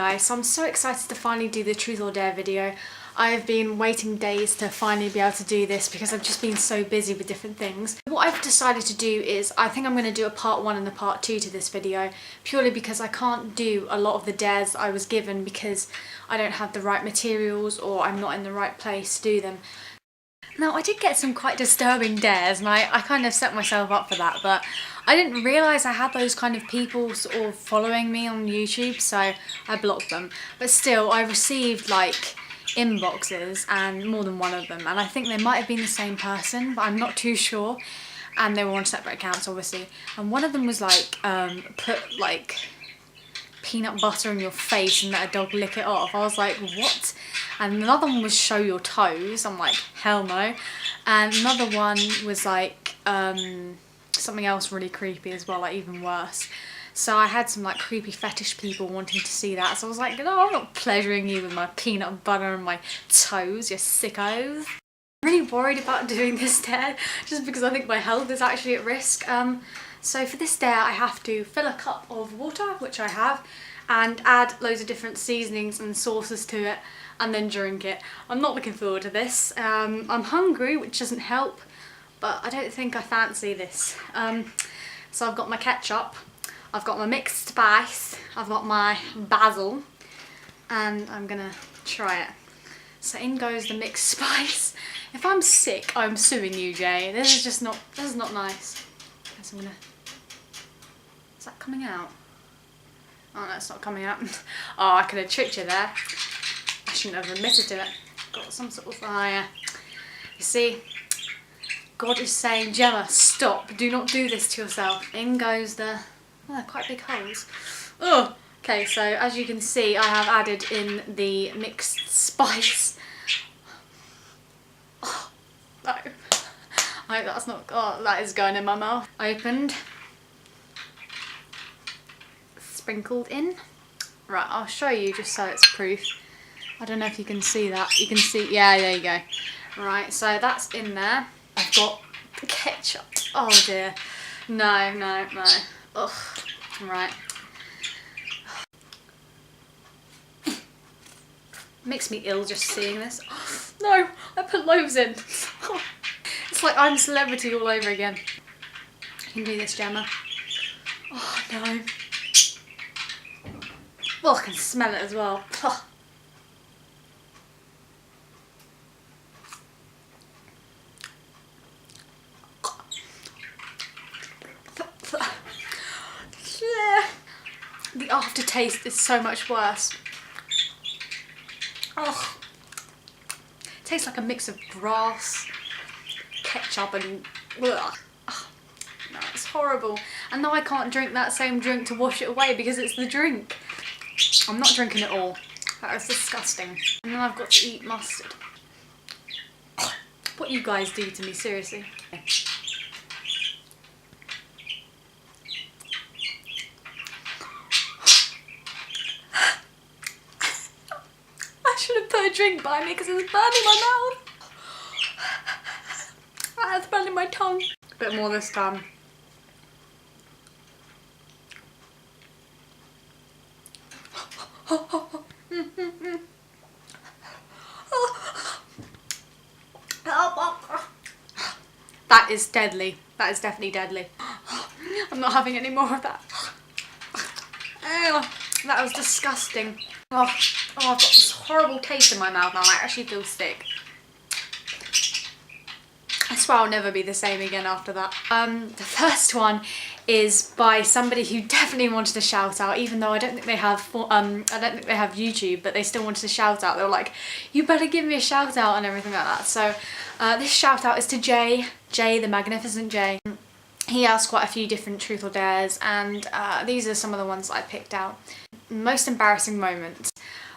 guys, so I'm so excited to finally do the Truth or Dare video. I have been waiting days to finally be able to do this because I've just been so busy with different things. What I've decided to do is I think I'm going to do a part 1 and a part 2 to this video, purely because I can't do a lot of the dares I was given because I don't have the right materials or I'm not in the right place to do them. Now, I did get some quite disturbing dares and I kind of set myself up for that, but I didn't realise I had those kind of people sort of following me on YouTube, so I blocked them. But still, I received like inboxes, and more than one of them, and I think they might have been the same person, but I'm not too sure, and they were on separate accounts obviously, and one of them was like put like peanut butter in your face and let a dog lick it off. I was like, what? And another one was show your toes. I'm like, hell no. And another one was like something else really creepy as well, like even worse. So I had some like creepy fetish people wanting to see that, so I was like, no, I'm not pleasuring you with my peanut butter and my toes, you sickos. I'm really worried about doing this dare just because I think my health is actually at risk. So for this dare I have to fill a cup of water, which I have, and add loads of different seasonings and sauces to it and then drink it. I'm not looking forward to this. I'm hungry, which doesn't help, but I don't think I fancy this. So I've got my ketchup, I've got my mixed spice, I've got my basil, and I'm gonna try it. So in goes the mixed spice. If I'm sick, I'm suing you, Jay. This is not nice. So I'm gonna... Is that coming out? Oh no, it's not coming out. Oh, I could have tricked you there. I shouldn't have admitted to it. Got some sort of fire. You see, God is saying, Gemma, stop. Do not do this to yourself. In goes the... Oh, they're quite big holes. Oh! Okay, so as you can see, I have added in the mixed spice. Oh, no. I hope that's not... Oh, that is going in my mouth. Opened. Sprinkled in. Right, I'll show you just so it's proof. I don't know if you can see that. You can see... Yeah, there you go. Right, so that's in there. I've got the ketchup. Oh dear. No, no, no. Ugh. Right. Makes me ill just seeing this. Oh, no, I put loaves in. It's like I'm celebrity all over again. You can do this, Gemma. Oh no. Well, I can smell it as well. The aftertaste is so much worse. Oh, it tastes like a mix of grass, ketchup and ugh. Oh, no, it's horrible. And now I can't drink that same drink to wash it away because it's the drink. I'm not drinking it all. That is disgusting. And then I've got to eat mustard. What you guys do to me, seriously. Put a drink by me because it was burning my mouth. It's burning my tongue. A bit more this time. That is deadly. That is definitely deadly. I'm not having any more of that. Ew, that was disgusting. Oh, I've got this horrible taste in my mouth now. I actually feel sick. I swear I'll never be the same again after that. The first one is by somebody who definitely wanted to shout out, even though I don't think they have YouTube, but they still wanted to shout out. They were like, you better give me a shout out and everything like that. So this shout out is to Jay, the magnificent Jay. He asked quite a few different truth or dares, and these are some of the ones that I picked out. Most embarrassing moment.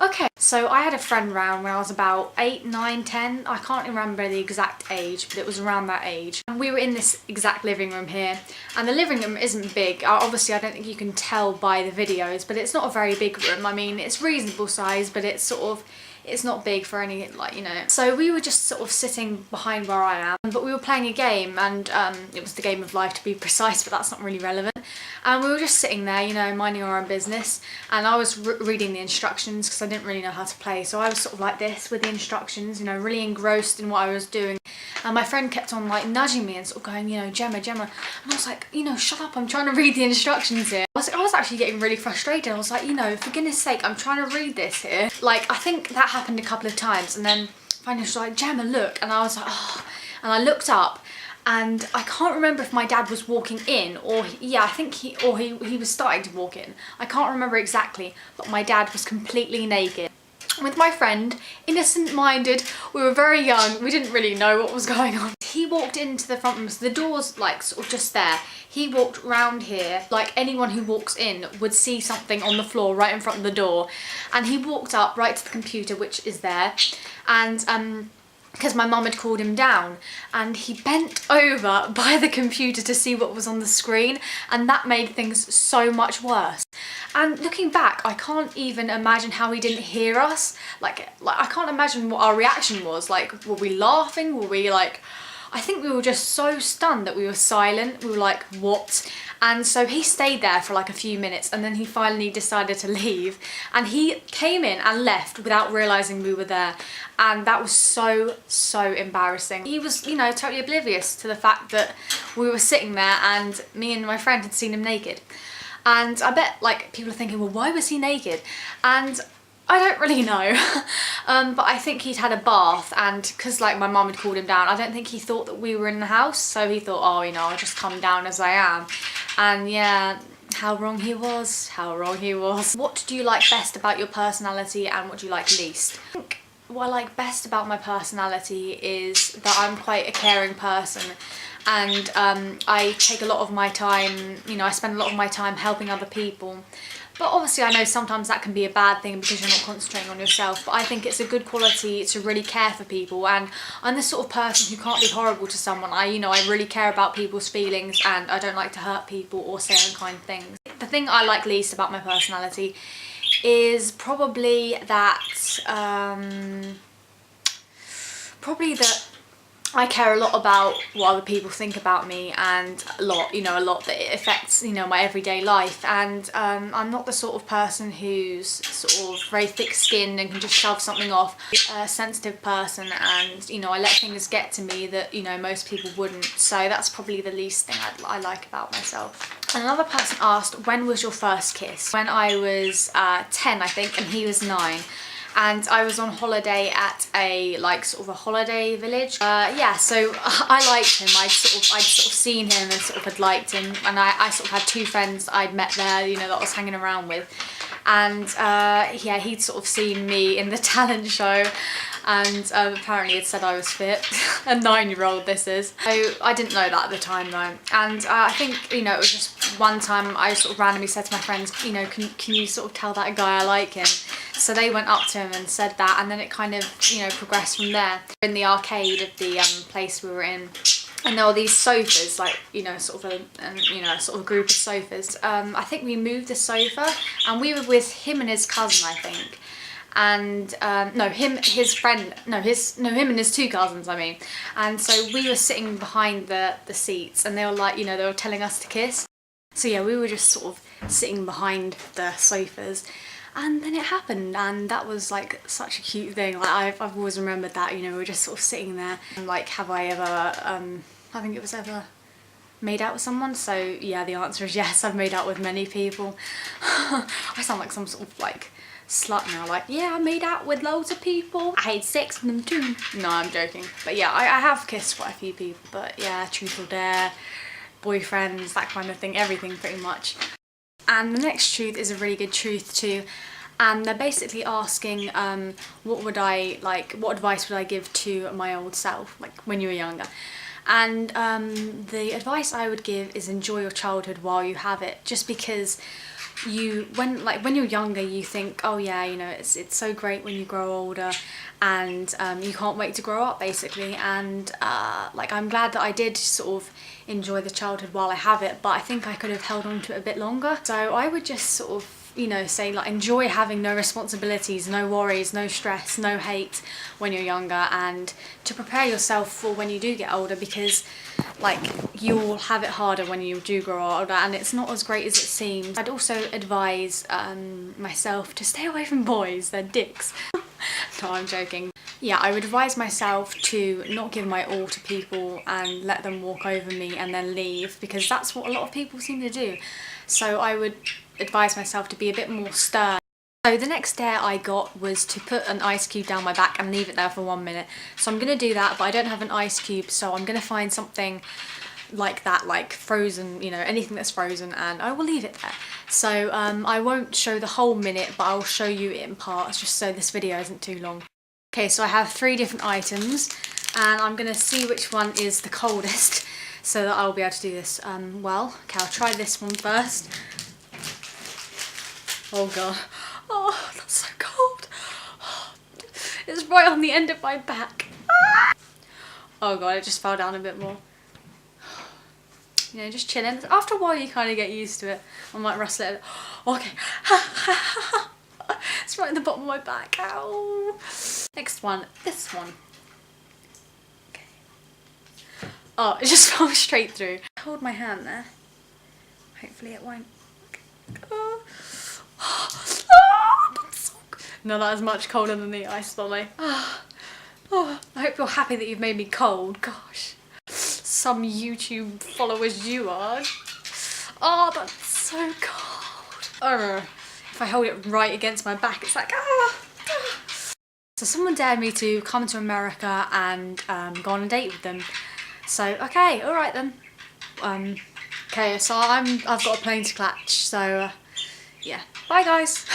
Okay, so I had a friend round when I was about 8, 9, 10. I can't remember the exact age, but it was around that age. and we were in this exact living room here, and the living room isn't big. Obviously I don't think you can tell by the videos, but it's not a very big room. I mean, it's reasonable size, but it's sort of, it's not big for any, like, you know. So we were just sort of sitting behind where I am, but we were playing a game, and it was the game of life to be precise, but that's not really relevant. And we were just sitting there, you know, minding our own business, and I was reading the instructions because I didn't really know how to play. So I was sort of like this with the instructions, you know, really engrossed in what I was doing. And my friend kept on like nudging me and sort of going, you know, Gemma, Gemma. And I was like, you know, shut up, I'm trying to read the instructions here. I was actually getting really frustrated. I was like, you know, for goodness sake, I'm trying to read this here. Like, I think that happened a couple of times, and then finally she was like, Gemma, look. And I was like, oh. And I looked up, and I can't remember if my dad was walking in, or yeah, I think he was starting to walk in. I can't remember exactly, but my dad was completely naked. With my friend, innocent-minded, we were very young, we didn't really know what was going on. He walked into the front room, so the door's like sort of just there. He walked round here, like anyone who walks in would see something on the floor right in front of the door. And he walked up right to the computer, which is there, and because my mum had called him down, and he bent over by the computer to see what was on the screen, and that made things so much worse. And looking back, I can't even imagine how he didn't hear us. Like I can't imagine what our reaction was. Like, were we laughing? Were we like, I think we were just so stunned that we were silent. We were like, what? And so he stayed there for like a few minutes, and then he finally decided to leave, and he came in and left without realizing we were there. And that was so embarrassing. He was, you know, totally oblivious to the fact that we were sitting there and me and my friend had seen him naked. And I bet like people are thinking, well, why was he naked? And I don't really know, but I think he'd had a bath, and because like my mum had called him down, I don't think he thought that we were in the house, so he thought, oh, you know, I'll just come down as I am. And yeah, how wrong he was, how wrong he was. What do you like best about your personality, and what do you like least? I think what I like best about my personality is that I'm quite a caring person, and I take a lot of my time, you know, I spend a lot of my time helping other people. But obviously I know sometimes that can be a bad thing because you're not concentrating on yourself, but I think it's a good quality to really care for people, and I'm the sort of person who can't be horrible to someone. I really care about people's feelings, and I don't like to hurt people or say unkind things. The thing I like least about my personality is probably that, I care a lot about what other people think about me, and a lot that it affects, you know, my everyday life. And I'm not the sort of person who's sort of very thick-skinned and can just shove something off. A sensitive person, and, you know, I let things get to me that, you know, most people wouldn't. So that's probably the least thing I like about myself. And another person asked, when was your first kiss? When I was 10, I think, and he was 9. And I was on holiday at a sort of a holiday village. Yeah, so I liked him. I'd sort of seen him and sort of had liked him, and I sort of had 2 friends I'd met there, you know, that I was hanging around with. And yeah, he'd sort of seen me in the talent show, and apparently had said I was fit. A 9-year-old this is. So I didn't know that at the time though. And I think, you know, it was just one time I sort of randomly said to my friends, you know, can you sort of tell that guy I like him? So they went up to him and said that, and then it kind of, you know, progressed from there. In the arcade of the place we were in, and there were these sofas, like, you know, sort of a group of sofas. I think we moved the sofa, and we were with him and his cousin, I think. And him and his 2 cousins, I mean. And so we were sitting behind the seats, and they were like, you know, they were telling us to kiss. So yeah, we were just sort of sitting behind the sofas. And then it happened, and that was like such a cute thing. Like I've always remembered that, you know, we were just sort of sitting there. And like, have I ever, I think it was ever made out with someone? So yeah, the answer is yes, I've made out with many people. I sound like some sort of like slut now, like, yeah, I made out with loads of people. I had sex with them too. No, I'm joking. But yeah, I have kissed quite a few people, but yeah, truth or dare, boyfriends, that kind of thing, everything pretty much. And the next truth is a really good truth too, and they're basically asking what advice would I give to my old self, like when you were younger. And the advice I would give is enjoy your childhood while you have it, just because when you're younger, you think, oh yeah, you know, it's so great when you grow older, and you can't wait to grow up, basically. And like, I'm glad that I did sort of enjoy the childhood while I have it, but I think I could have held on to it a bit longer. So I would just sort of, you know, say like, enjoy having no responsibilities, no worries, no stress, no hate when you're younger, and to prepare yourself for when you do get older, because like, you'll have it harder when you do grow older, and it's not as great as it seems. I'd also advise myself to stay away from boys, they're dicks. No, I'm joking. Yeah, I would advise myself to not give my all to people and let them walk over me and then leave, because that's what a lot of people seem to do. So I would advise myself to be a bit more stern. So the next dare I got was to put an ice cube down my back and leave it there for 1 minute. So I'm going to do that, but I don't have an ice cube, so I'm going to find something like that, like frozen, you know, anything that's frozen, and I will leave it there. So I won't show the whole minute, but I'll show you it in parts, just so this video isn't too long. Okay, so I have 3 different items, and I'm going to see which one is the coldest, so that I'll be able to do this well. Okay, I'll try this one first. Oh god. Oh, that's so cold. It's right on the end of my back. Oh god, it just fell down a bit more. You know, just chilling. After a while you kind of get used to it. I might rustle it. Okay. It's right at the bottom of my back. Ow. Next one, this one. Okay. Oh, it just fell straight through. Hold my hand there. Hopefully it won't. Oh. No, that is much colder than the ice, Lolly. Oh, I hope you're happy that you've made me cold. Gosh. Some YouTube followers you are. Oh, that's so cold. If I hold it right against my back, it's like, So someone dared me to come to America and go on a date with them. So, okay, alright then. Okay, so I've got a plane to catch, so yeah. Bye guys.